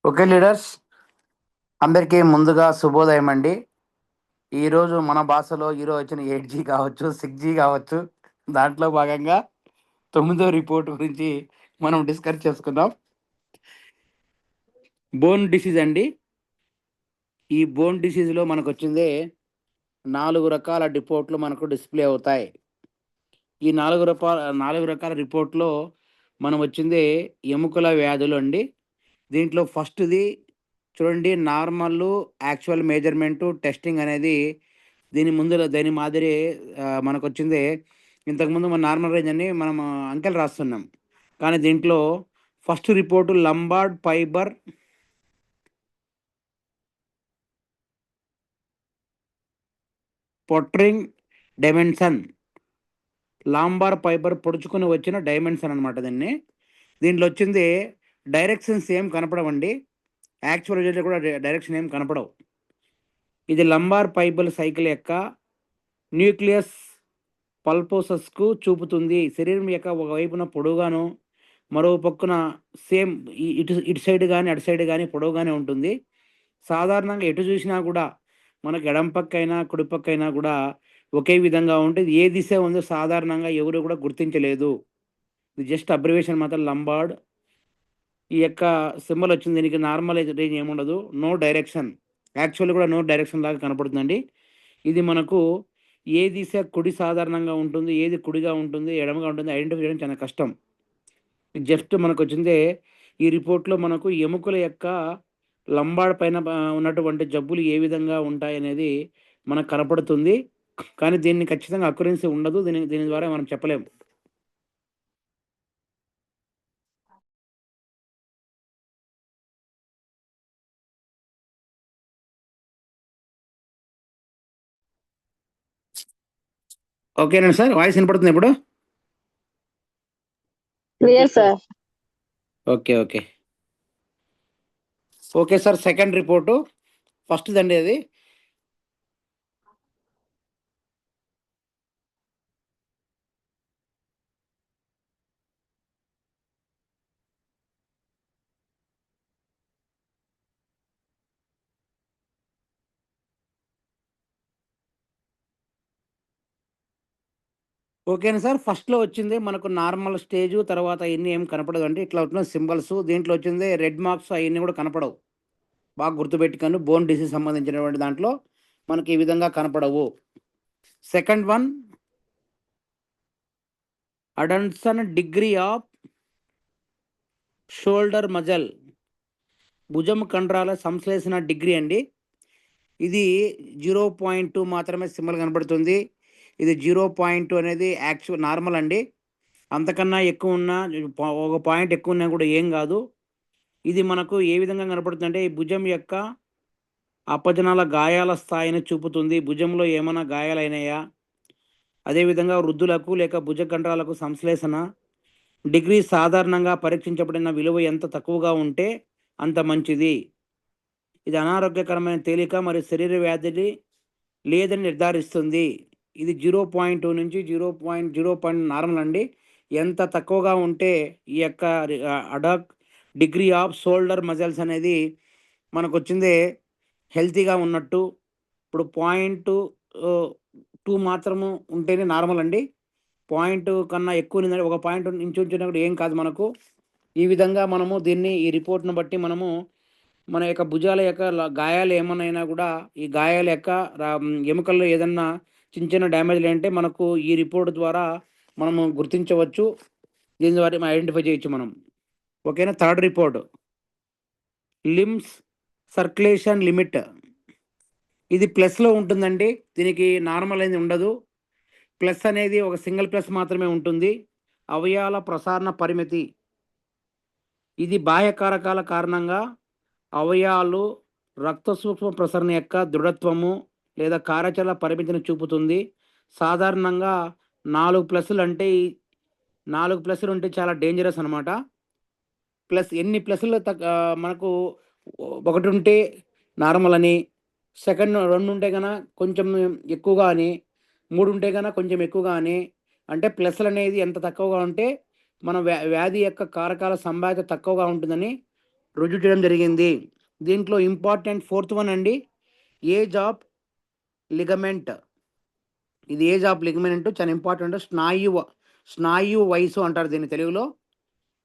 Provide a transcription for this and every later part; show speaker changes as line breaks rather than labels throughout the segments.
Okay leaders, అందరికీ ముందుగా శుభోదయం అండి. ఈరోజు మన భాషలో ఈరోజు వచ్చిన 8G కావచ్చు, 6G కావచ్చు, దాంట్లో భాగంగా 9వ రిపోర్ట్ గురించి మనం డిస్కస్ చేసుకుందాం. బోన్ డిసీజ్ అండి. ఈ బోన్ డిసీజ్లో మనకు వచ్చిందే 4 రకాల రిపోర్ట్లు మనకు డిస్ప్లే అవుతాయి. ఈ 4 రకాల రిపోర్ట్లో మనం వచ్చిందే ఎముకల వ్యాధులు అండి. దీంట్లో ఫస్ట్ది చూడండి, నార్మల్ యాక్చువల్ మెజర్మెంటు టెస్టింగ్ అనేది దీని మాదిరి మనకు వచ్చింది. ఇంతకుముందు మన నార్మల్ రేంజ్ అని మనం అంకెలు రాస్తున్నాం, కానీ దీంట్లో first report lumbar fibre protruding dimension, lumbar fibre పొడుచుకొని వచ్చిన డైమెన్షన్ అనమాట. దీంట్లో వచ్చింది డైరెక్షన్స్ ఏం కనపడవండి. యాక్చువల్ రిజల్ట్ కూడా డైరెక్షన్ ఏం కనపడవు. ఇది లంబార్ ఫైబర్ సైకిల్ యొక్క న్యూక్లియస్ పల్పోసస్కు చూపుతుంది. శరీరం యొక్క ఒకవైపున పొడవుగాను, మరో పక్కన సేమ్ ఇటు సైడ్ కానీ అటు సైడ్ కానీ పొడవుగానే ఉంటుంది. సాధారణంగా ఎటు చూసినా కూడా మనకు ఎడం పక్క అయినా కుడి పక్క అయినా కూడా ఒకే విధంగా ఉంటుంది. ఏ దిశ ఉందో సాధారణంగా ఎవరు కూడా గుర్తించలేదు. ఇది జస్ట్ అబ్రివేషన్ మాత్రం. లంబార్డ్ ఈ యొక్క సింబల్ వచ్చింది. దీనికి నార్మల్ రేంజ్ ఏముండదు, నో డైరెక్షన్. యాక్చువల్ కూడా నో డైరెక్షన్ లాగా కనపడుతుందండి. ఇది మనకు ఏ దిశ కుడి సాధారణంగా ఉంటుంది, ఏది కుడిగా ఉంటుంది, ఎడమగా ఉంటుంది ఐడెంటిఫై చేయడం చాలా కష్టం. జస్ట్ మనకు వచ్చిందే ఈ రిపోర్ట్లో మనకు ఎముకల యొక్క లంబాడ్ పైన ఉన్నటువంటి జబ్బులు ఏ విధంగా ఉంటాయనేది మనకు కనపడుతుంది. కానీ దీన్ని ఖచ్చితంగా అక్యురెన్సీ ఉండదు. దీని ద్వారా మనం చెప్పలేము. ఓకేనా సార్? వాయిస్ వినపడుతుంది ఇప్పుడు?
Clear sir.
Okay okay okay sir. Second report first దండి అది. ఓకేనా సార్? ఫస్ట్లో వచ్చింది మనకు నార్మల్ స్టేజు, తర్వాత ఇన్ని ఏం కనపడదు అంటే ఇట్లా వచ్చిన సింబల్స్. దీంట్లో వచ్చింది రెడ్ మార్క్స్ అవన్నీ కూడా కనపడవు. బాగా గుర్తుపెట్టుకొని బోన్ డిసీజ్ సంబంధించినటువంటి దాంట్లో మనకి ఈ విధంగా కనపడవు. సెకండ్ వన్, అడన్సన్ డిగ్రీ ఆఫ్ షోల్డర్ మజల్, భుజం కండరాల సంశ్లేషణ డిగ్రీ అండి. ఇది 0.2 మాత్రమే సింబల్ కనబడుతుంది. ఇది 0.2 అనేది యాక్చువల్ నార్మల్ అండి. అంతకన్నా ఎక్కువ ఉన్నా, ఒక పాయింట్ ఎక్కువ ఉన్నా కూడా ఏం కాదు. ఇది మనకు ఏ విధంగా కనపడుతుందంటే ఈ భుజం యొక్క అపజనాల గాయాల స్థాయిని చూపుతుంది. భుజంలో ఏమైనా గాయాలైనాయా, అదేవిధంగా వృద్ధులకు లేక భుజ కండరాలకు సంశ్లేషణ డిగ్రీ సాధారణంగా పరీక్షించబడిన విలువ ఎంత తక్కువగా ఉంటే అంత మంచిది. ఇది అనారోగ్యకరమైన తేలిక మరియు శరీర వ్యాధిని లేదని నిర్ధారిస్తుంది. ఇది 0.2 నుంచి 0.0 నార్మల్ అండి. ఎంత తక్కువగా ఉంటే ఈ యొక్క ad hoc degree of shoulder muscles అనేది మనకు వచ్చిందే హెల్తీగా ఉన్నట్టు. ఇప్పుడు 0.2 మాత్రము ఉంటేనే నార్మల్ అండి. పాయింట్ కన్నా ఎక్కువ ఉందంటే ఒక పాయింట్ ఇంచుంచినా కూడా ఏం కాదు మనకు. ఈ విధంగా మనము దీన్ని ఈ రిపోర్ట్ను బట్టి మనము మన యొక్క భుజాల యొక్క గాయాలు ఏమన్నా కూడా ఈ గాయాల యొక్క ఎముకల్లో ఏదన్నా చిన్న చిన్న డ్యామేజ్లు అంటే మనకు ఈ రిపోర్ట్ ద్వారా మనము గుర్తించవచ్చు. దీని ద్వారా మనం ఐడెంటిఫై చేయొచ్చు మనం. ఓకేనా? Third report, limbs circulation limit. ఇది ప్లస్లో ఉంటుందండి. దీనికి నార్మల్ అనేది ఉండదు. ప్లస్ అనేది ఒక సింగిల్ ప్లస్ మాత్రమే ఉంటుంది. అవయవాల ప్రసారణ పరిమితి. ఇది బాహ్య కారకాల కారణంగా అవయవాలు రక్త సూక్ష్మ ప్రసరణ యొక్క దృఢత్వము లేదా కార్యాచరణ పరిమితిని చూపుతుంది. సాధారణంగా 4 ప్లస్లు అంటే 4 ప్లస్లు ఉంటే చాలా డేంజరస్ అనమాట. ప్లస్ ఎన్ని ప్లస్లు మనకు ఒకటి ఉంటే నార్మల్ అని, సెకండ్ 2 ఉంటే కన్నా కొంచెం ఎక్కువగా అని, 3 ఉంటే కన్నా కొంచెం ఎక్కువగా అని. అంటే ప్లస్లు అనేది ఎంత తక్కువగా ఉంటే మన వ్యాధి యొక్క కారకాల సంభావ్యత తక్కువగా ఉంటుందని రుజువు చేయడం జరిగింది. దీంట్లో ఇంపార్టెంట్ ఫోర్త్ వన్ అండి, ఏజ్ ఆఫ్ లిగమెంట్. ఇది ఏజ్ ఆఫ్ లిగమెంట్ చాలా ఇంపార్టెంట్. స్నాయు వయసు అంటారు దీన్ని తెలుగులో.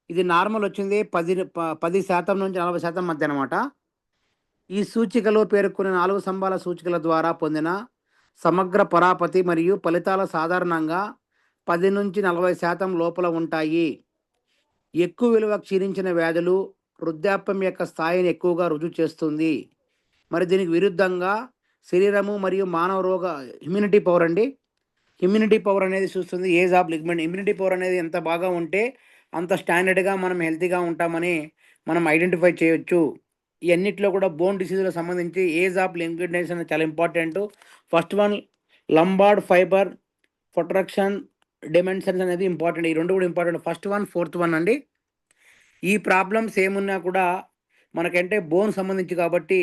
ఇది నార్మల్ వచ్చింది 10% నుంచి 40% మధ్య అనమాట. ఈ సూచికలో పేర్కొన్న 4 స్తంభాల సూచికల ద్వారా పొందిన సమగ్ర పరాపతి మరియు ఫలితాల సాధారణంగా 10-40% లోపల ఉంటాయి. ఎక్కువ విలువ క్షీణించిన వ్యాధులు వృద్ధాప్యం యొక్క స్థాయిని ఎక్కువగా రుజువు చేస్తుంది. మరి దీనికి విరుద్ధంగా శరీరము మరియు మానవ రోగ ఇమ్యూనిటీ పవర్ అండి. ఇమ్యూనిటీ పవర్ అనేది చూస్తుంది age of ligament. Immunity power అనేది ఎంత బాగా ఉంటే అంత స్టాండర్డ్గా మనం హెల్తీగా ఉంటామని మనం ఐడెంటిఫై చేయొచ్చు. ఈ అన్నిట్లో కూడా బోన్ డిసీజ్లకు సంబంధించి ఏజ్ ఆఫ్ లిగ్మెంట్ అనేది చాలా important. First one lumbar fibre protrusion dimensions అనేది ఇంపార్టెంట్. ఈ రెండు కూడా important. First one fourth one అండి. ఈ ప్రాబ్లమ్స్ ఏమున్నా కూడా మనకంటే బోన్ సంబంధించి కాబట్టి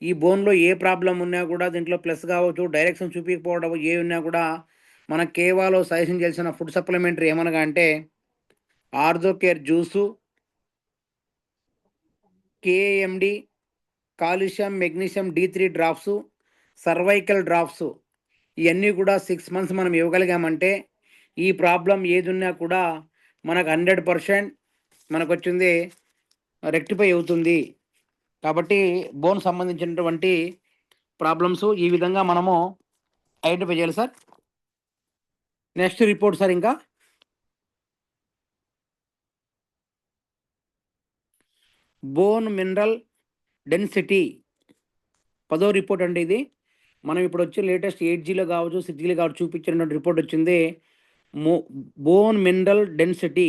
ఈ బోన్లో ఏ ప్రాబ్లం ఉన్నా కూడా దీంట్లో ప్లస్ కావచ్చు, డైరెక్షన్ చూపించకపోవడం ఏ ఉన్నా కూడా మన కేవాలో సజెషన్ చేసిన ఫుడ్ సప్లిమెంటరీ ఏమనగా అంటే ortho care juice, KMD, calcium magnesium D3 drops, cervical drops, ఇవన్నీ కూడా 6 మంత్స్ మనం ఇవ్వగలిగామంటే ఈ ప్రాబ్లం ఏది ఉన్నా కూడా మనకు 100% మనకు వచ్చింది రెక్టిఫై అవుతుంది. కాబట్టి బోన్ సంబంధించినటువంటి ప్రాబ్లమ్స్ ఈ విధంగా మనము ఐడెంటిఫై చేయాలి సార్. నెక్స్ట్ రిపోర్ట్ సార్, ఇంకా బోన్ మినరల్ డెన్సిటీ 10వ రిపోర్ట్ అండి. ఇది మనం ఇప్పుడు వచ్చి లేటెస్ట్ 8Gలో కావచ్చు 6Gలో కావచ్చు చూపించినటువంటి రిపోర్ట్ వచ్చింది బోన్ మినరల్ డెన్సిటీ.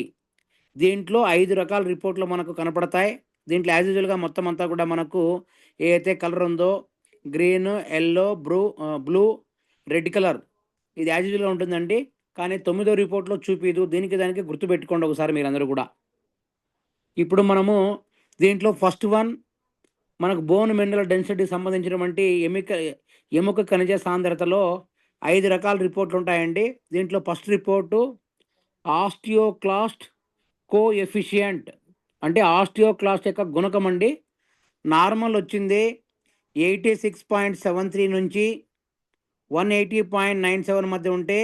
దీంట్లో 5 రకాల రిపోర్ట్లు మనకు కనపడతాయి. దీంట్లో యాజ్ యూజువల్గా మొత్తం అంతా కూడా మనకు ఏదైతే కలర్ ఉందో green, yellow, blue, red colour ఇది యాజ్ యూజువల్గా ఉంటుందండి. కానీ 9వ రిపోర్ట్లో చూపిదు. దానికి గుర్తుపెట్టుకోండి ఒకసారి మీరందరూ కూడా. ఇప్పుడు మనము దీంట్లో ఫస్ట్ వన్ మనకు బోన్ మినరల్ డెన్సిటీ సంబంధించినటువంటి ఎముక ఖనిజ సాంద్రతలో 5 రకాల రిపోర్ట్లు ఉంటాయండి. దీంట్లో ఫస్ట్ రిపోర్టు ఆస్టియోక్లాస్ట్ కోఎఫిషియంట్ అంటే ఆస్టియోక్లాస్ట్ యొక్క గుణకం అండి. నార్మల్ వచ్చింది 86.73 నుంచి 180.97 మధ్య ఉంటే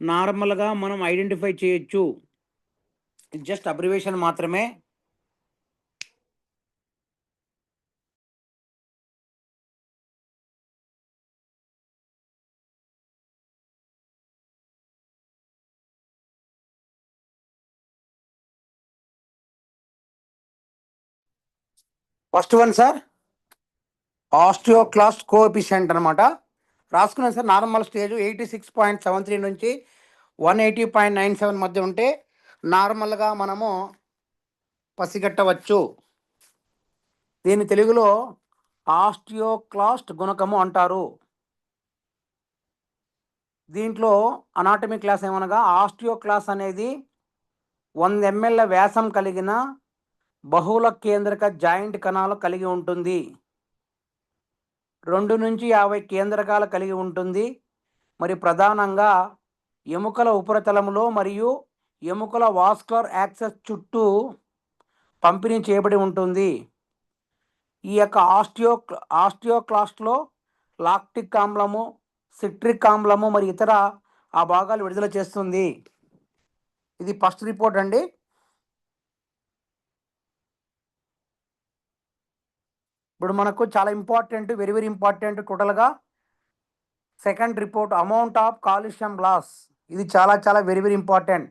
నార్మల్గా మనం ఐడెంటిఫై చేయొచ్చు. జస్ట్ అబ్రివేషన్ మాత్రమే. ఫస్ట్ వన్ సార్ ఆస్టియోక్లాస్ట్ కోఎఫిషియంట్ అనమాట. రాసుకున్నాను సార్. నార్మల్ స్టేజ్ 86.73 నుంచి 180.97 మధ్య ఉంటే నార్మల్గా మనము పసిగట్టవచ్చు. దీన్ని తెలుగులో ఆస్టియోక్లాస్ట్ గుణకము అంటారు. దీంట్లో అనాటమీ క్లాస్ ఏమనగా ఆస్టియోక్లాస్ అనేది 100 ml వ్యాసం కలిగిన బహుళ కేంద్రక జాయింట్ కణాలు కలిగి ఉంటుంది. 2 నుంచి 50 కేంద్రకాలు కలిగి ఉంటుంది. మరి ప్రధానంగా ఎముకల ఉపరితలంలో మరియు ఎముకల వాస్కులర్ యాక్సెస్ చుట్టూ పంపిణీ చేయబడి ఉంటుంది. ఈ యొక్క ఆస్టియోక్లాస్ట్లో లాక్టిక్ ఆమ్లము, సిట్రిక్ ఆమ్లము మరి ఇతర ఆ భాగాలు విడుదల చేస్తుంది. ఇది ఫస్ట్ రిపోర్ట్ అండి. ఇప్పుడు మనకు చాలా ఇంపార్టెంట్, వెరీ వెరీ ఇంపార్టెంట్ టోటల్గా second report amount of calcium loss. ఇది చాలా చాలా వెరీ వెరీ ఇంపార్టెంట్.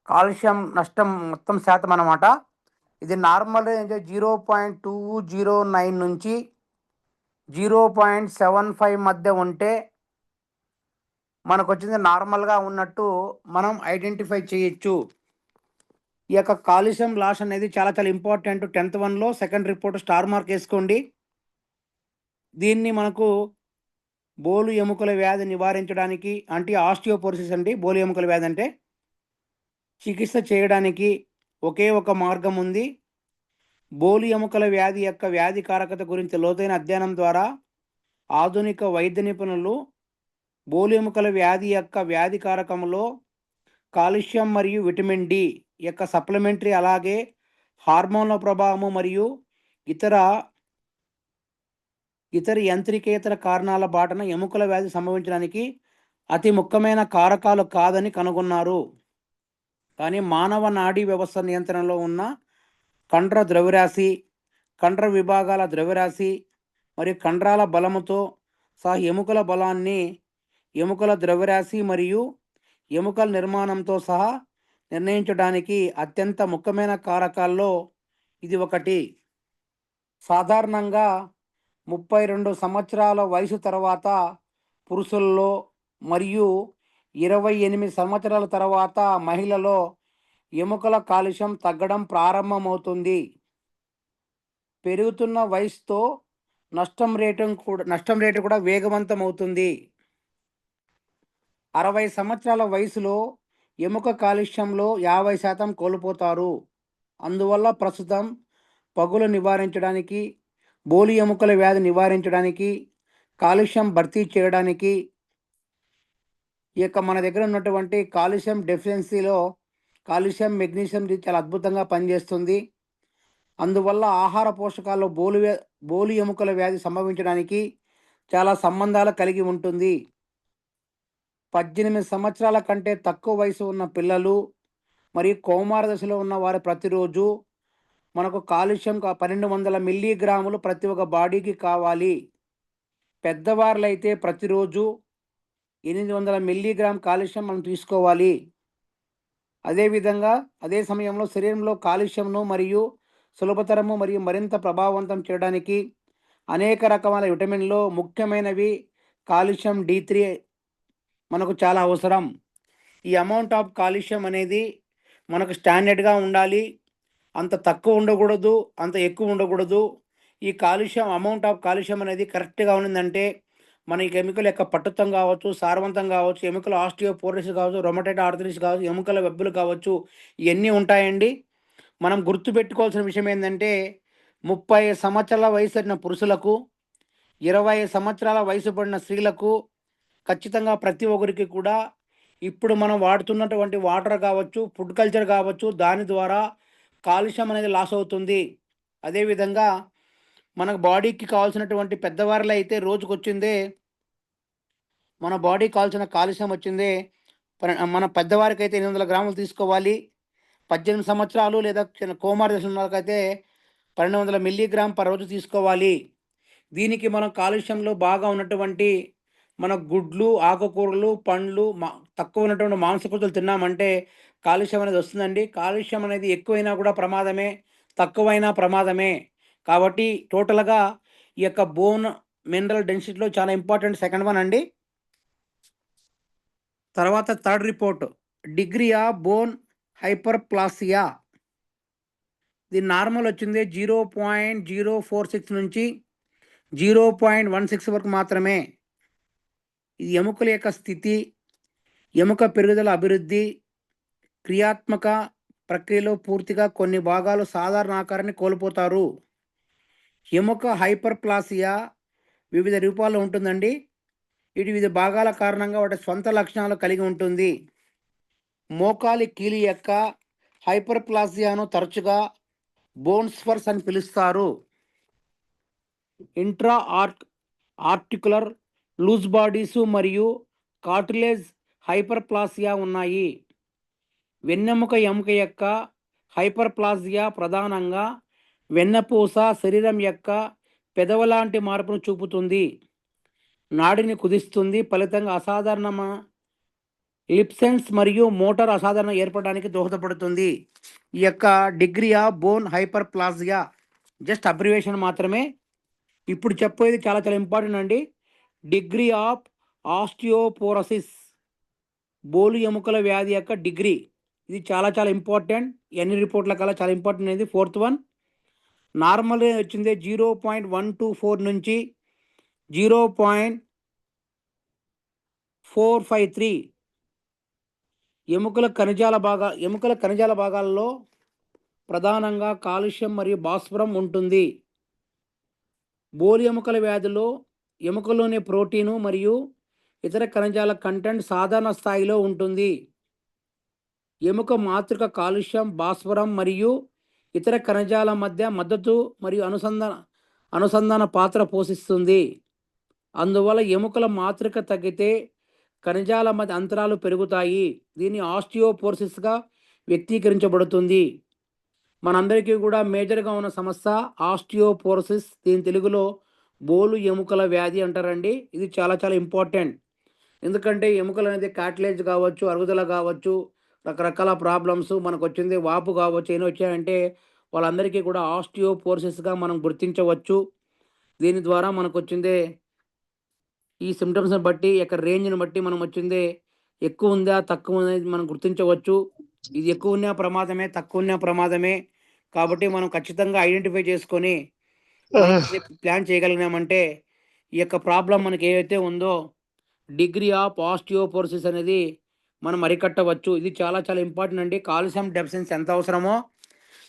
కాల్షియం నష్టం మొత్తం శాతం అన్నమాట. ఇది నార్మల్ 0.209 నుంచి 0.75 మధ్య ఉంటే మనకు వచ్చింది నార్మల్గా ఉన్నట్టు మనం ఐడెంటిఫై చేయొచ్చు. ఈ యొక్క కాల్షియం లాస్ అనేది చాలా చాలా ఇంపార్టెంట్. 10th వన్లో సెకండ్ రిపోర్ట్ స్టార్ మార్క్ వేసుకోండి. దీన్ని మనకు బోలు ఎముకల వ్యాధి నివారించడానికి అంటే ఆస్టియోపోరోసిస్ అండి. బోలు ఎముకల వ్యాధి అంటే చికిత్స చేయడానికి ఒకే ఒక మార్గం ఉంది. బోలు ఎముకల వ్యాధి యొక్క వ్యాధికారకత గురించి లోతైన అధ్యయనం ద్వారా ఆధునిక వైద్య నిపుణులు బోలు ఎముకల వ్యాధి యొక్క వ్యాధికారకంలో కాల్షియం మరియు విటమిన్ డి యొక్క సప్లిమెంటరీ అలాగే హార్మోన్ల ప్రభావము మరియు ఇతర యంత్రికేతర కారణాల బాటన ఎముకల వ్యాధి సంభవించడానికి అతి ముఖ్యమైన కారకాలు కాదని కనుగొన్నారు. కానీ మానవ నాడీ వ్యవస్థ నియంత్రణలో ఉన్న కండర ద్రవ్యరాశి, కండర విభాగాల ద్రవ్యరాశి మరియు కండరాల బలముతో సహా ఎముకల బలాన్ని, ఎముకల ద్రవ్యరాశి మరియు ఎముకల నిర్మాణంతో సహా నిర్ణయించడానికి అత్యంత ముఖ్యమైన కారకాల్లో ఇది ఒకటి. సాధారణంగా 32 సంవత్సరాల వయసు తర్వాత పురుషుల్లో మరియు 28 సంవత్సరాల తర్వాత మహిళలో ఎముకల కాల్షియం తగ్గడం ప్రారంభమవుతుంది. పెరుగుతున్న వయసుతో నష్టం రేటు కూడా వేగవంతమవుతుంది. 60 సంవత్సరాల వయసులో ఎముక కాలుష్యంలో 50% కోల్పోతారు. అందువల్ల ప్రస్తుతం పగులు నివారించడానికి, బోలి ఎముకల వ్యాధి నివారించడానికి, కాలుష్యం భర్తీ చేయడానికి మన దగ్గర ఉన్నటువంటి కాల్షియం డెఫిషియన్సీలో కాల్షియం, మెగ్నీషియం చాలా అద్భుతంగా పనిచేస్తుంది. అందువల్ల ఆహార పోషకాల్లో బోలి ఎముకల వ్యాధి సంభవించడానికి చాలా సంబంధాలు కలిగి ఉంటుంది. 18 సంవత్సరాల కంటే తక్కువ వయసు ఉన్న పిల్లలు మరియు కౌమార దశలో ఉన్న వారు ప్రతిరోజు మనకు కాల్షియం 1200 మిల్లీగ్రాములు ప్రతి ఒక్క బాడీకి కావాలి. పెద్దవాళ్ళు అయితే ప్రతిరోజు 800 మిల్లీగ్రామ్ కాల్షియం మనం తీసుకోవాలి. అదేవిధంగా అదే సమయంలో శరీరంలో కాల్షియంను మరియు సులభతరము మరియు మరింత ప్రభావవంతం చేయడానికి అనేక రకమైన విటమిన్లో ముఖ్యమైనవి కాల్షియం D3 మనకు చాలా అవసరం. ఈ అమౌంట్ ఆఫ్ కాల్షియం అనేది మనకు స్టాండర్డ్గా ఉండాలి. అంత తక్కువ ఉండకూడదు, అంత ఎక్కువ ఉండకూడదు. ఈ కాల్షియం అమౌంట్ ఆఫ్ కాల్షియం అనేది కరెక్ట్గా ఉండిందంటే మన ఎముకల యొక్క పట్టుత్వం కావచ్చు, సారవంతం కావచ్చు, ఎముకల ఆస్టియోపోరోసిస్ కావచ్చు, రొమటైడ్ ఆర్థరైటిస్ కావచ్చు, ఎముకల వెబ్బులు కావచ్చు, ఇవన్నీ ఉంటాయండి. మనం గుర్తుపెట్టుకోవాల్సిన విషయం ఏంటంటే 30 సంవత్సరాల వయసు పురుషులకు, 20 సంవత్సరాల వయసు పడిన స్త్రీలకు ఖచ్చితంగా ప్రతి ఒక్కరికి కూడా ఇప్పుడు మనం వాడుతున్నటువంటి వాటర్ కావచ్చు, ఫుడ్ కల్చర్ కావచ్చు, దాని ద్వారా కాల్షియం అనేది లాస్ అవుతుంది. అదేవిధంగా మనకు బాడీకి కావాల్సినటువంటి పెద్దవారిలో అయితే రోజుకొచ్చిందే మన బాడీకి కావాల్సిన కాల్షియం వచ్చిందే మన పెద్దవారికి అయితే 800 గ్రాములు తీసుకోవాలి. 18 సంవత్సరాలు లేదా కౌమార దశ ఉన్న వాళ్ళకైతే 1200 మిల్లీగ్రామ్ పర్ రోజు తీసుకోవాలి. దీనికి మనం కాలుష్యంలో బాగా ఉన్నటువంటి మన గుడ్లు, ఆకుకూరలు, పండ్లు, తక్కువ ఉన్నటువంటి మాంసకృతులు తిన్నామంటే కాలుష్యం అనేది వస్తుందండి. కాలుష్యం అనేది ఎక్కువైనా కూడా ప్రమాదమే, తక్కువైనా ప్రమాదమే. కాబట్టి టోటల్గా ఈ యొక్క బోన్ మినరల్ డెన్సిటీలో చాలా ఇంపార్టెంట్ సెకండ్ వన్ అండి. తర్వాత third report, degree of bone hyperplasia. ఇది నార్మల్ వచ్చింది 0.046 నుంచి 0.16 వరకు మాత్రమే. ఇది ఎముకల యొక్క స్థితి, ఎముక పెరుగుదల అభివృద్ధి, క్రియాత్మక ప్రక్రియలో పూర్తిగా కొన్ని భాగాలు సాధారణ ఆకారాన్ని కోల్పోతారు. ఎముక హైపర్ప్లాసియా వివిధ రూపాల్లో ఉంటుందండి. ఇది వివిధ భాగాల కారణంగా వాటి సొంత లక్షణాలు కలిగి ఉంటుంది. మోకాలి కీలి యొక్క హైపర్ప్లాసియాను తరచుగా బోన్ స్పర్స్ అని పిలుస్తారు. ఇంట్రా ఆర్టికులర్ లూజ్ బాడీస్ మరియు కార్టిలేజ్ హైపర్ప్లాసియా ఉన్నాయి. వెన్నెముక ఎముక యొక్క హైపర్ప్లాసియా ప్రధానంగా వెన్నపూస శరీరం యొక్క పెదవులాంటి మార్పును చూపుతుంది, నాడిని కుదిస్తుంది. ఫలితంగా అసాధారణ లిప్సెన్స్ మరియు మోటార్ అసాధారణ ఏర్పడడానికి దోహదపడుతుంది. ఈ యొక్క degree of bone hyperplasia just abbreviation మాత్రమే. ఇప్పుడు చెప్పేది చాలా చాలా ఇంపార్టెంట్ అండి. డిగ్రీ ఆఫ్ ఆస్టియోపోరోసిస్, బోలు ఎముకల వ్యాధి యొక్క డిగ్రీ, ఇది చాలా చాలా ఇంపార్టెంట్. ఎన్ని రిపోర్ట్ల కల్లా చాలా ఇంపార్టెంట్ అనేది ఫోర్త్ వన్. నార్మల్ వచ్చింది 0.124 నుంచి 0.453. ఎముకల ఖనిజాల భాగాల్లో ప్రధానంగా కాల్షియం మరియు భాస్వరం ఉంటుంది. బోలి ఎముకల వ్యాధిలో ఎముకలోని ప్రోటీను మరియు ఇతర ఖనిజాల కంటెంట్ సాధారణ స్థాయిలో ఉంటుంది. ఎముక మాతృక కాల్షియం, భాస్వరం మరియు ఇతర కణజాల మధ్య మద్దతు మరియు అనుసంధాన పాత్ర పోషిస్తుంది. అందువల్ల ఎముకల మాతృక తగ్గితే కణజాల మధ్య అంతరాలు పెరుగుతాయి. దీన్ని ఆస్టియోపోరోసిస్గా వ్యక్తీకరించబడుతుంది. మనందరికీ కూడా మేజర్గా ఉన్న సమస్య ఆస్టియోపోరోసిస్. దీని తెలుగులో బోలు ఎముకల వ్యాధి అంటారండి. ఇది చాలా చాలా ఇంపార్టెంట్. ఎందుకంటే ఎముకలు అనేది కార్టిలేజ్ కావచ్చు, అరుగుదల కావచ్చు, రకరకాల ప్రాబ్లమ్స్ మనకు వచ్చింది, వాపు కావచ్చు, ఏమి వచ్చాయంటే వాళ్ళందరికీ కూడా ఆస్టియోపోరోసిస్గా మనం గుర్తించవచ్చు. దీని ద్వారా మనకు వచ్చిందే ఈ సిమ్టమ్స్ని బట్టి యొక్క రేంజ్ని బట్టి మనం వచ్చిందే ఎక్కువ ఉందా తక్కువ అనేది మనం గుర్తించవచ్చు. ఇది ఎక్కువ ఉన్న ప్రమాదమే, తక్కువ ఉన్న ప్రమాదమే. కాబట్టి మనం ఖచ్చితంగా ఐడెంటిఫై చేసుకొని ప్లాన్ చేయగలిగినామంటే ఈ యొక్క ప్రాబ్లం మనకి ఏదైతే ఉందో డిగ్రీ ఆఫ్ ఆస్టియోపోరోసిస్ అనేది మనం అరికట్టవచ్చు. ఇది చాలా చాలా ఇంపార్టెంట్ అండి. కాల్షియం డెఫిషియన్సీ ఎంత అవసరమో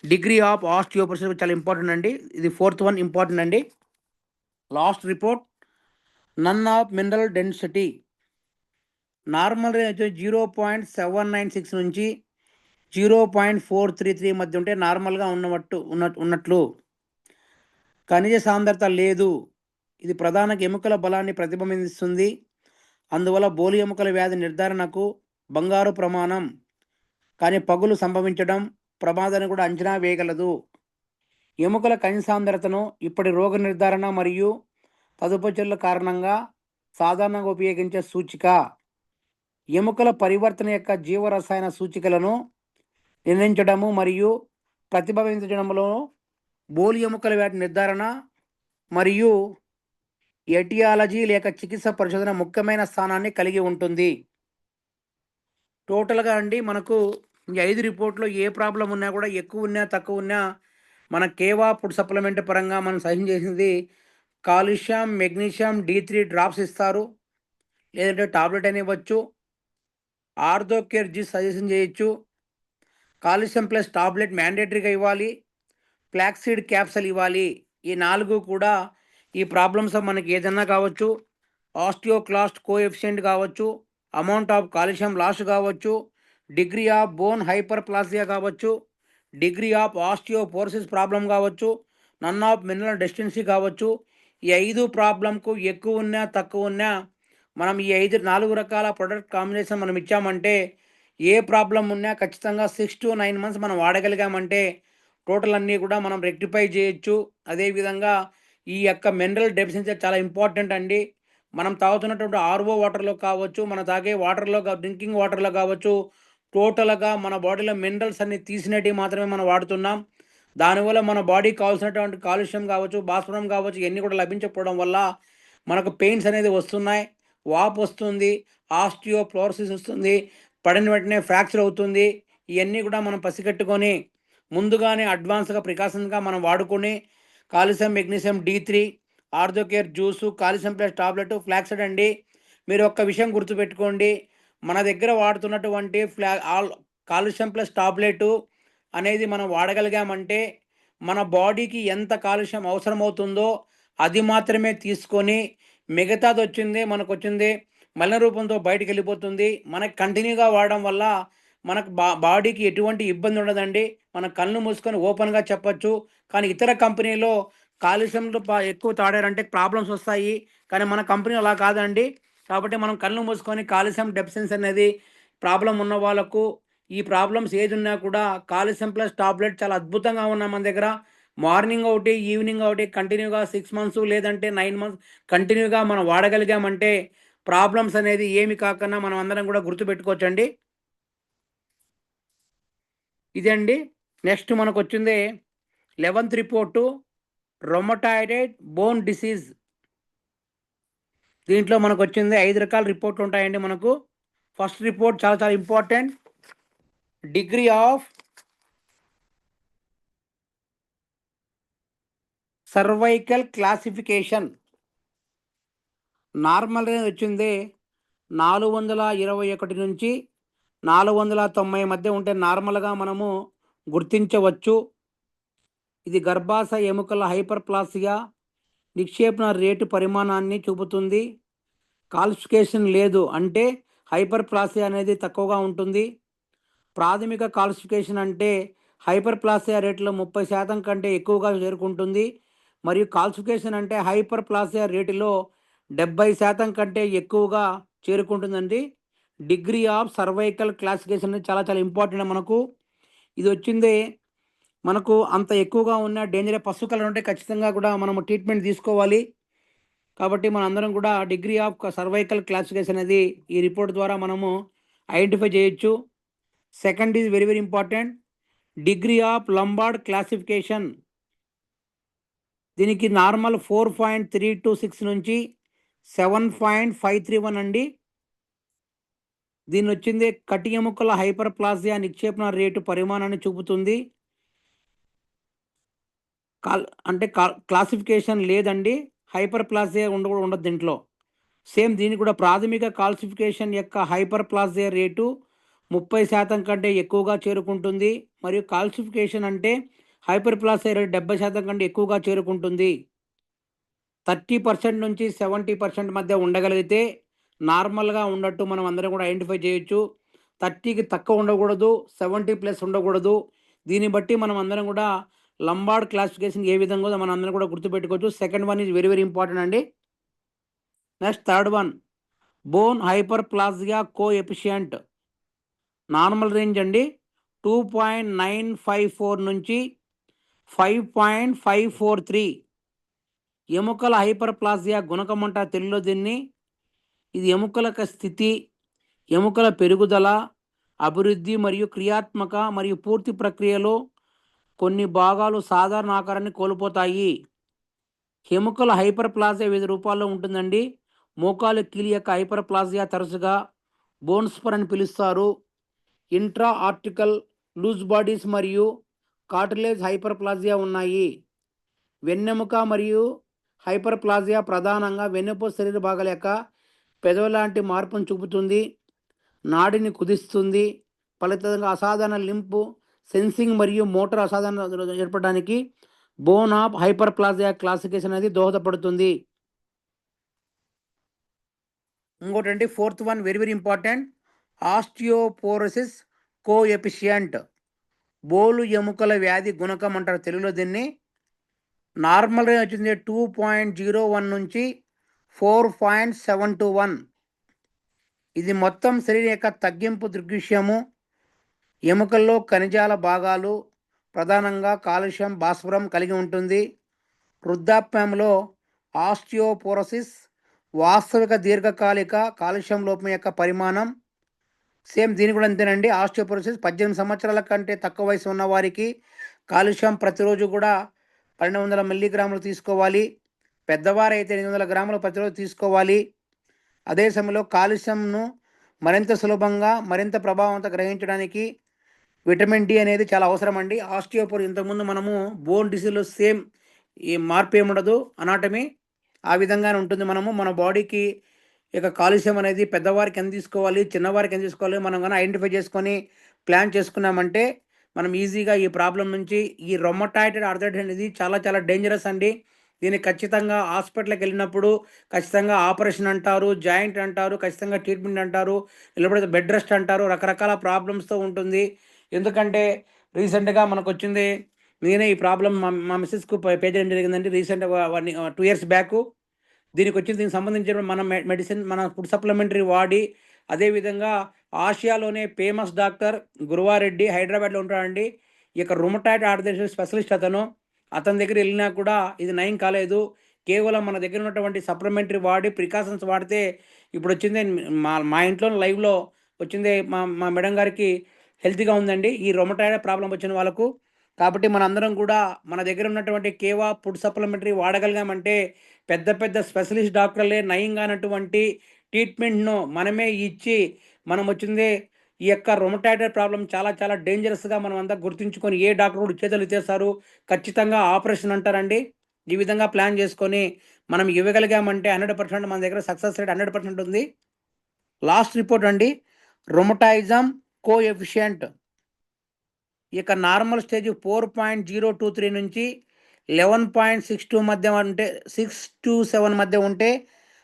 డిగ్రీ ఆఫ్ ఆస్టియోపోరోసిస్ చాలా ఇంపార్టెంట్ అండి. ఇది 4th వన్ ఇంపార్టెంట్ అండి. Last report none of mineral density normal range 0.796 నుంచి 0.433 మధ్య ఉంటే నార్మల్గా ఉన్నట్లు. ఖనిజ సాంద్రత లేదు. ఇది ప్రధాన ఎముకల బలాన్ని ప్రతిబింబిస్తుంది. అందువల్ల బోలు ఎముకల వ్యాధి నిర్ధారణకు బంగారు ప్రమాణం. కానీ పగులు సంభవించడం ప్రమాదాన్ని కూడా అంచనా వేయగలదు. ఎముకల ఖనిజ సాంద్రతను ఇప్పటి రోగ నిర్ధారణ మరియు తదుపరి చర్యల కారణంగా సాధారణంగా ఉపయోగించే సూచిక. ఎముకల పరివర్తన యొక్క జీవరసాయన సూచికలను నిర్ణయించడము మరియు ప్రతిబింబించడంలో బోలు ఎముకల వ్యాధి నిర్ధారణ మరియు ఎటియాలజీ లేక చికిత్స పరిశోధన ముఖ్యమైన స్థానాన్ని కలిగి ఉంటుంది. టోటల్గా అండి మనకు ఈ 5 రిపోర్ట్లో ఏ ప్రాబ్లం ఉన్నా కూడా ఎక్కువ ఉన్నా తక్కువ ఉన్నా మన కేవా ఫుడ్ సప్లిమెంట్ పరంగా మనం సజెషన్ చేసింది కాల్షియం, మెగ్నీషియం D3 డ్రాప్స్ ఇస్తారు, లేదంటే టాబ్లెట్ అని ఇవ్వచ్చు. ఆర్థోకేర్ జీ సజెషన్ చేయొచ్చు. కాల్షియం ప్లస్ టాబ్లెట్ మ్యాండేటరీగా ఇవ్వాలి. ఫ్లాక్సీడ్ క్యాప్సల్ ఇవ్వాలి. ఈ 4 కూడా ఈ ప్రాబ్లమ్స్ మనకి ఏదన్నా కావచ్చు, ఆస్టియోక్లాస్ట్ కోఎఫిషియంట్ కావచ్చు, అమౌంట్ ఆఫ్ కాల్షియం లాస్ కావచ్చు, డిగ్రీ ఆఫ్ బోన్ హైపర్ప్లాసియా కావచ్చు, డిగ్రీ ఆఫ్ ఆస్టియోపోరోసిస్ ప్రాబ్లం కావచ్చు, నన్ ఆఫ్ మినరల్ డెఫిషియన్సీ కావచ్చు. ఈ 5 ప్రాబ్లంకు ఎక్కువ ఉన్నా తక్కువ ఉన్నా మనం ఈ 4 రకాల ప్రొడక్ట్ కాంబినేషన్ మనం ఇచ్చామంటే ఏ ప్రాబ్లం ఉన్నా ఖచ్చితంగా 6 to 9 మంత్స్ మనం వాడగలిగామంటే టోటల్ అన్నీ కూడా మనం రెక్టిఫై చేయొచ్చు. అదేవిధంగా ఈ యొక్క మినరల్ డెఫిషియన్సీ చాలా ఇంపార్టెంట్ అండి. మనం తాగుతున్నటువంటి ఆర్ఓ వాటర్లో కావచ్చు, మనం తాగే వాటర్లో డ్రింకింగ్ వాటర్లో కావచ్చు, టోటల్గా మన బాడీలో మినరల్స్ అన్ని తీసినవి మాత్రమే మనం వాడుతున్నాం. దానివల్ల మన బాడీకి కావాల్సినటువంటి కాలుష్యం కావచ్చు, భాస్వరం కావచ్చు, ఇవన్నీ కూడా లభించకపోవడం వల్ల మనకు పెయిన్స్ అనేది వస్తున్నాయి, వాపు వస్తుంది, ఆస్టియోపోరోసిస్ వస్తుంది, పడిన వెంటనే ఫ్రాక్చర్ అవుతుంది. ఇవన్నీ కూడా మనం పసిగట్టుకొని ముందుగానే అడ్వాన్స్గా ప్రికాషన్గా మనం వాడుకొని calcium, magnesium D3, Orthocare juice, calcium plus tablet, flaxseed అండి. మీరు ఒక్క విషయం గుర్తుపెట్టుకోండి, మన దగ్గర వాడుతున్నటువంటి కాల్షియం ప్లస్ టాబ్లెట్ అనేది మనం వాడగలిగామంటే మన బాడీకి ఎంత కాల్షియం అవసరమవుతుందో అది మాత్రమే తీసుకొని మిగతాది వచ్చింది మనకు వచ్చింది మలిన రూపంతో బయటికి వెళ్ళిపోతుంది. మనకు కంటిన్యూగా వాడడం వల్ల మనకు బాడీకి ఎటువంటి ఇబ్బంది ఉండదండి. మన కళ్ళు మూసుకొని ఓపెన్గా చెప్పచ్చు. కానీ ఇతర కంపెనీలో కాలుష్యంలో ఎక్కువ తాడారంటే ప్రాబ్లమ్స్ వస్తాయి. కానీ మన కంపెనీ అలా కాదండి. కాబట్టి మనం కళ్ళు మూసుకొని కాల్షియం డెఫిషియన్సీ అనేది ప్రాబ్లం ఉన్న వాళ్ళకు ఈ ప్రాబ్లమ్స్ ఏది ఉన్నా కూడా కాల్షియం ప్లస్ టాబ్లెట్ చాలా అద్భుతంగా ఉన్నాయి మన దగ్గర. మార్నింగ్ ఒకటి, ఈవినింగ్ ఒకటి కంటిన్యూగా 6 మంత్స్ లేదంటే 9 మంత్స్ కంటిన్యూగా మనం వాడగలిగామంటే ప్రాబ్లమ్స్ అనేది ఏమి కాకుండా మనం అందరం కూడా గుర్తుపెట్టుకోవచ్చండి. ఇదండి. నెక్స్ట్ మనకు వచ్చింది 11th report rheumatoid bone disease. దీంట్లో మనకు వచ్చింది 5 రకాల రిపోర్ట్లు ఉంటాయండి మనకు. ఫస్ట్ రిపోర్ట్ చాలా చాలా important. Degree of cervical classification. Normal range వచ్చింది 421 నుంచి 490 మధ్య ఉంటే నార్మల్గా మనము గుర్తించవచ్చు. ఇది గర్భాశయ ఎముకల హైపర్ప్లాసియా నిక్షేపణ రేటు పరిమాణాన్ని చూపుతుంది. కాల్సిఫికేషన్ లేదు అంటే హైపర్ప్లాసియా అనేది తక్కువగా ఉంటుంది. ప్రాథమిక కాల్సిఫికేషన్ అంటే హైపర్ ప్లాసియా రేటులో 30% కంటే ఎక్కువగా చేరుకుంటుంది. మరియు కాల్సిఫికేషన్ అంటే హైపర్ ప్లాసియా రేటులో 70% కంటే ఎక్కువగా చేరుకుంటుందండి. డిగ్రీ ఆఫ్ సర్వైకల్ క్లాసిఫికేషన్ అనేది చాలా చాలా ఇంపార్టెంట్ మనకు. ఇది వచ్చింది మనకు అంత ఎక్కువగా ఉన్న డేంజర్ పసుపు కలర్ ఉంటే ఖచ్చితంగా కూడా మనము ట్రీట్మెంట్ తీసుకోవాలి. కాబట్టి మనందరం కూడా డిగ్రీ ఆఫ్ సర్వైకల్ క్లాసిఫికేషన్ అనేది ఈ రిపోర్ట్ ద్వారా మనము ఐడెంటిఫై చేయొచ్చు. Second is very very important, degree of Lombard classification. దీనికి నార్మల్ 4.326 నుంచి 7.531 అండి. దీని వచ్చింది కటి ఎముకల హైపర్ ప్లాసియా నిక్షేపణ రేటు పరిమాణాన్ని చూపుతుంది. అంటే క్లాసిఫికేషన్ లేదండి, హైపర్ ప్లాసియా ఉండదు దీంట్లో. సేమ్ దీనికి కూడా ప్రాథమిక కాల్సిఫికేషన్ యొక్క హైపర్ ప్లాసియా రేటు 30% కంటే ఎక్కువగా చేరుకుంటుంది. మరియు కాల్సిఫికేషన్ అంటే హైపర్ ప్లాసియా రేటు 70% కంటే ఎక్కువగా చేరుకుంటుంది. 30% నుంచి 70% మధ్య ఉండగలిగితే నార్మల్గా ఉన్నట్టు మనం అందరం కూడా ఐడెంటిఫై చేయొచ్చు. 30కి తక్కువ ఉండకూడదు, 70+ ఉండకూడదు. దీన్ని బట్టి మనం అందరం కూడా లంబార్డ్ క్లాసిఫికేషన్ ఏ విధంగా మనం అందరం కూడా గుర్తుపెట్టుకోవచ్చు. Second one is very very important అండి. Next third one, bone hyperplasia coefficient. Normal range అండి 2.954 నుంచి 5.543. ఎముకల హైపర్ ప్లాసియా గుణకం అంటారు తెలుగులో దీన్ని. ఇది ఎముకల స్థితి, ఎముకల పెరుగుదల, అభివృద్ధి మరియు క్రియాత్మక మరియు పూర్తి ప్రక్రియలో కొన్ని భాగాలు సాధారణ ఆకారాన్ని కోల్పోతాయి. ఎముకల హైపర్ ప్లాసియా వివిధ రూపాల్లో ఉంటుందండి. మోకాలు కీలి యొక్క హైపర్ ప్లాసియా తరచుగా బోన్స్పర్ అని పిలుస్తారు. ఇంట్రా ఆర్టికల్ లూజ్ బాడీస్ మరియు కార్టిలేజ్ హైపర్ ప్లాసియా ఉన్నాయి. వెన్నెముక మరియు హైపర్ ప్లాసియా ప్రధానంగా వెన్నెపూస శరీర భాగాల యొక్క పెదవి లాంటి మార్పును చూపుతుంది. నాడిని కుదిస్తుంది. ఫలితంగా అసాధారణ లింపు సెన్సింగ్ మరియు మోటార్ అసాధారణ ఏర్పడడానికి బోన్ ఆఫ్ హైపర్ ప్లాసియా క్లాసిఫికేషన్ అనేది దోహదపడుతుంది. ఇంకోటండి fourth one very very important, osteoporosis coefficient. బోలు ఎముకల వ్యాధి గుణకం అంటారు తెలుగులో దీన్ని. నార్మల్ రేంజ్ వచ్చింది 2.01 నుంచి 4.721. ఇది మొత్తం శరీరం యొక్క తగ్గింపు దృగ్విషయము. ఎముకల్లో ఖనిజాల భాగాలు ప్రధానంగా కాల్షియం, భాస్వరం కలిగి ఉంటుంది. వృద్ధాప్యంలో ఆస్టియోపోరోసిస్ వాస్తవిక దీర్ఘకాలిక కాల్షియం లోపం యొక్క పరిమాణం. సేమ్ దీని కూడా అంతేనండి. ఆస్టియోపోరోసిస్ 18 సంవత్సరాల కంటే తక్కువ వయసు ఉన్న వారికి కాల్షియం ప్రతిరోజు కూడా 1200 మిల్లీగ్రాములు తీసుకోవాలి. పెద్దవారైతే 800 గ్రాములు ప్రతిరోజు తీసుకోవాలి. అదే సమయంలో కాల్షియంను మరింత సులభంగా మరింత ప్రభావవంతంగా గ్రహించడానికి విటమిన్ డి అనేది చాలా అవసరం అండి. ఆస్టియోపోరోసిస్ ఇంతకుముందు మనము బోన్ డిసీజ్లో సేమ్ ఈ మార్పు ఏముండదు, అనాటమీ ఆ విధంగానే ఉంటుంది. మన బాడీకి ఇక కాల్షియం అనేది పెద్దవారికి ఎంత తీసుకోవాలి, చిన్నవారికి ఎంత తీసుకోవాలి మనం కానీ ఐడెంటిఫై చేసుకొని ప్లాన్ చేసుకున్నామంటే మనం ఈజీగా ఈ ప్రాబ్లం నుంచి, ఈ రొమటాయిడ్ ఆర్థరైటిస్ అనేది చాలా చాలా డేంజరస్ అండి. దీన్ని ఖచ్చితంగా హాస్పిటల్కి వెళ్ళినప్పుడు ఖచ్చితంగా ఆపరేషన్ అంటారు, జాయింట్ అంటారు, ఖచ్చితంగా ట్రీట్మెంట్ అంటారు, లేకపోతే బెడ్ రెస్ట్ అంటారు, రకరకాల ప్రాబ్లమ్స్తో ఉంటుంది. ఎందుకంటే రీసెంట్గా మనకు వచ్చింది, నేనే ఈ ప్రాబ్లం మా మిస్సెస్కు పే చేయడం జరిగిందండి రీసెంట్గా 2 years బ్యాక్. దీనికి సంబంధించిన మన మెడిసిన్, మన ఫుడ్ సప్లిమెంటరీ వాడి, అదేవిధంగా ఆసియాలోనే ఫేమస్ డాక్టర్ గురువారెడ్డి హైదరాబాద్లో ఉంటాడండి. ఈ యొక్క రుమటాయిడ్ ఆర్థరైటిస్ స్పెషలిస్ట్ అతని దగ్గర వెళ్ళినా కూడా ఇది నయం కాలేదు. కేవలం మన దగ్గర ఉన్నటువంటి సప్లిమెంటరీ వాడి ప్రికాషన్స్ వాడితే ఇప్పుడు వచ్చింది మా ఇంట్లో లైవ్లో వచ్చింది, మా మేడం గారికి హెల్తీగా ఉందండి ఈ రొమటాయిడ్ ప్రాబ్లం వచ్చిన వాళ్ళకు. కాబట్టి మనందరం కూడా మన దగ్గర ఉన్నటువంటి కేవా ఫుడ్ సప్లిమెంటరీ వాడగలిగామంటే పెద్ద పెద్ద స్పెషలిస్ట్ డాక్టర్లే నయం కానటువంటి ట్రీట్మెంట్ను మనమే ఇచ్చి మనం వచ్చింది ఈ యొక్క రొమటాయిడ్ ప్రాబ్లం చాలా చాలా డేంజరస్గా మనం అంతా గుర్తుంచుకొని, ఏ డాక్టర్ కూడా చేతులు ఇచ్చేస్తారు, ఖచ్చితంగా ఆపరేషన్ అంటారండి. ఈ విధంగా ప్లాన్ చేసుకొని మనం ఇవ్వగలిగామంటే 100% మన దగ్గర సక్సెస్ రేట్ 100% ఉంది. లాస్ట్ రిపోర్ట్ అండి, రొమటాయిజం కోఎఫిషియంట్. ఇక నార్మల్ స్టేజ్ 4.023 నుంచి 11.62 మధ్య ఉంటే, 6 to 7 మధ్య ఉంటే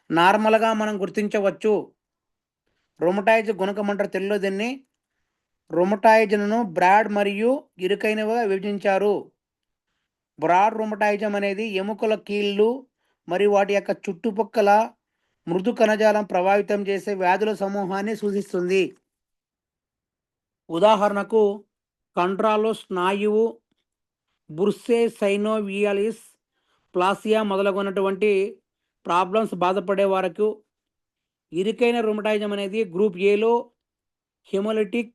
నార్మల్గా మనం గుర్తించవచ్చు. రొమటాయిడ్ గుణకం అంటారు తెలుగులో దీన్ని. రుమటాయిజంను బ్రాడ్ మరియు ఇరుకైనవిగా విభజించారు. బ్రాడ్ రుమటాయిజం అనేది ఎముకల కీళ్ళు మరియు వాటి యొక్క చుట్టుపక్కల మృదు కణజాలం ప్రభావితం చేసే వ్యాధుల సమూహాన్ని సూచిస్తుంది. ఉదాహరణకు కండ్రాలో స్నాయువు, బుర్సే సైనోవియాలిస్, ప్లాసియా మొదలగునటువంటి ప్రాబ్లమ్స్ బాధపడే వారికి ఇరుకైన రుమటాయిజం అనేది గ్రూప్ ఏలో హెమోలిటిక్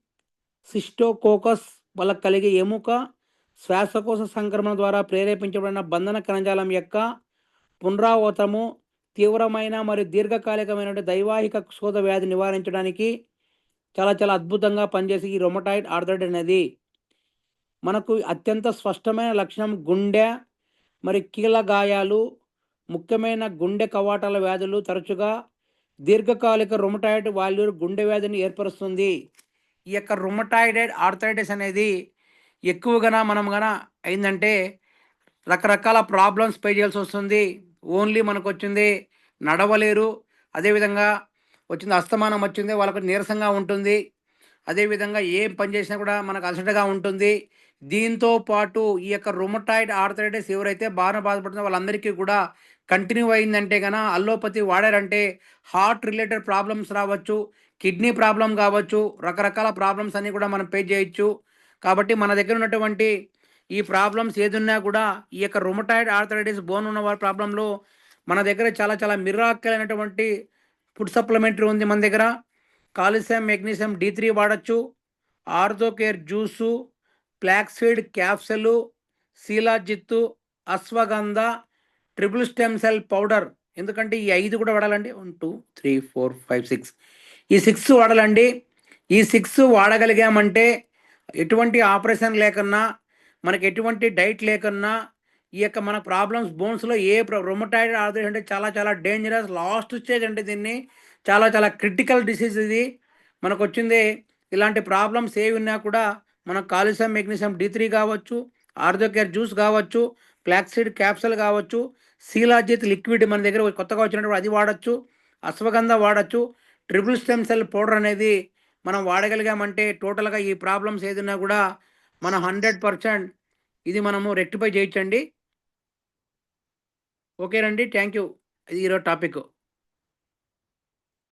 సిస్టోకోకస్ వల్ల కలిగే ఎముక శ్వాసకోశ సంక్రమణ ద్వారా ప్రేరేపించబడిన బంధన కణజాలం యొక్క పునరావృతము తీవ్రమైన మరియు దీర్ఘకాలికమైన దైవాహిక క్షోధ వ్యాధి నివారించడానికి చాలా చాలా అద్భుతంగా పనిచేసి ఈ రొమటాయిడ్ ఆర్థరైటిస్ అనేది మనకు అత్యంత స్పష్టమైన లక్షణం గుండె మరి కీళ్ళ గాయాలు, ముఖ్యమైన గుండె కవాటాల వ్యాధులు, తరచుగా దీర్ఘకాలిక రొమటాయిడ్ వాల్యూర్ గుండె వ్యాధిని ఏర్పరుస్తుంది. ఈ యొక్క రుమటాయిడ్ ఆర్థరైటిస్ అనేది ఎక్కువగా మనం అయిందంటే రకరకాల ప్రాబ్లమ్స్ పే చేయాల్సి వస్తుంది. ఓన్లీ మనకు వచ్చింది నడవలేరు, అదేవిధంగా వచ్చింది అస్తమానం వచ్చింది వాళ్ళకు నీరసంగా ఉంటుంది, అదేవిధంగా ఏం పని చేసినా కూడా మనకు అలసటగా ఉంటుంది. దీంతో పాటు ఈ యొక్క రుమటాయిడ్ ఆర్థరైటిస్ ఎవరైతే బాగా బాధపడుతుందో వాళ్ళందరికీ కూడా కంటిన్యూ అయిందంటే అల్లోపతి వాడారంటే హార్ట్ రిలేటెడ్ ప్రాబ్లమ్స్ రావచ్చు, కిడ్నీ ప్రాబ్లం కావచ్చు, రకరకాల ప్రాబ్లమ్స్ అన్నీ కూడా మనం ఫేస్ చేయొచ్చు. కాబట్టి మన దగ్గర ఉన్నటువంటి ఈ ప్రాబ్లమ్స్ ఏదున్నా కూడా ఈ యొక్క రుమటాయిడ్ ఆర్థరైటిస్ బోన్ ఉన్న వారి ప్రాబ్లంలో మన దగ్గర చాలా చాలా మిరాకిల్ అయినటువంటి ఫుడ్ సప్లిమెంటరీ ఉంది. మన దగ్గర కాల్షియం, మెగ్నీషియం D3 వాడచ్చు, Orthocare juice, flaxseed capsule, shilajit, ashwagandha, triple stem cell powder. ఎందుకంటే ఈ 5 కూడా వాడాలండి. 1 2 3 4 5 6 ఈ 6 వాడాలండి. ఈ 6 వాడగలిగామంటే ఎటువంటి ఆపరేషన్ లేకున్నా, మనకి ఎటువంటి డైట్ లేకున్నా ఈ యొక్క మన ప్రాబ్లమ్స్ బోన్స్లో రొమటాయిడ్ ఆర్థరైటిస్ అంటే చాలా చాలా డేంజరస్ లాస్ట్ స్టేజ్ అంటే దీన్ని చాలా చాలా క్రిటికల్ డిసీజ్ ఇది. మనకు వచ్చింది ఇలాంటి ప్రాబ్లమ్స్ ఏవి ఉన్నా కూడా మనం కాల్షియం, మెగ్నీషియం D3 కావచ్చు, ఆర్థోకేర్ జ్యూస్ కావచ్చు, ఫ్లాక్సీడ్ క్యాప్సూల్ కావచ్చు, శీలాజిత్ లిక్విడ్ మన దగ్గర కొత్తగా వచ్చినప్పుడు అది వాడచ్చు, అశ్వగంధ వాడచ్చు, ట్రిపుల్ స్టెమ్ సెల్ పౌడర్ అనేది మనం వాడగలిగామంటే టోటల్గా ఈ ప్రాబ్లమ్స్ ఏదైనా కూడా మనం 100% ఇది మనము రెక్టిఫై చేయొచ్చండి. ఓకేనండి, థ్యాంక్ యూ. ఇది ఈరోజు టాపిక్.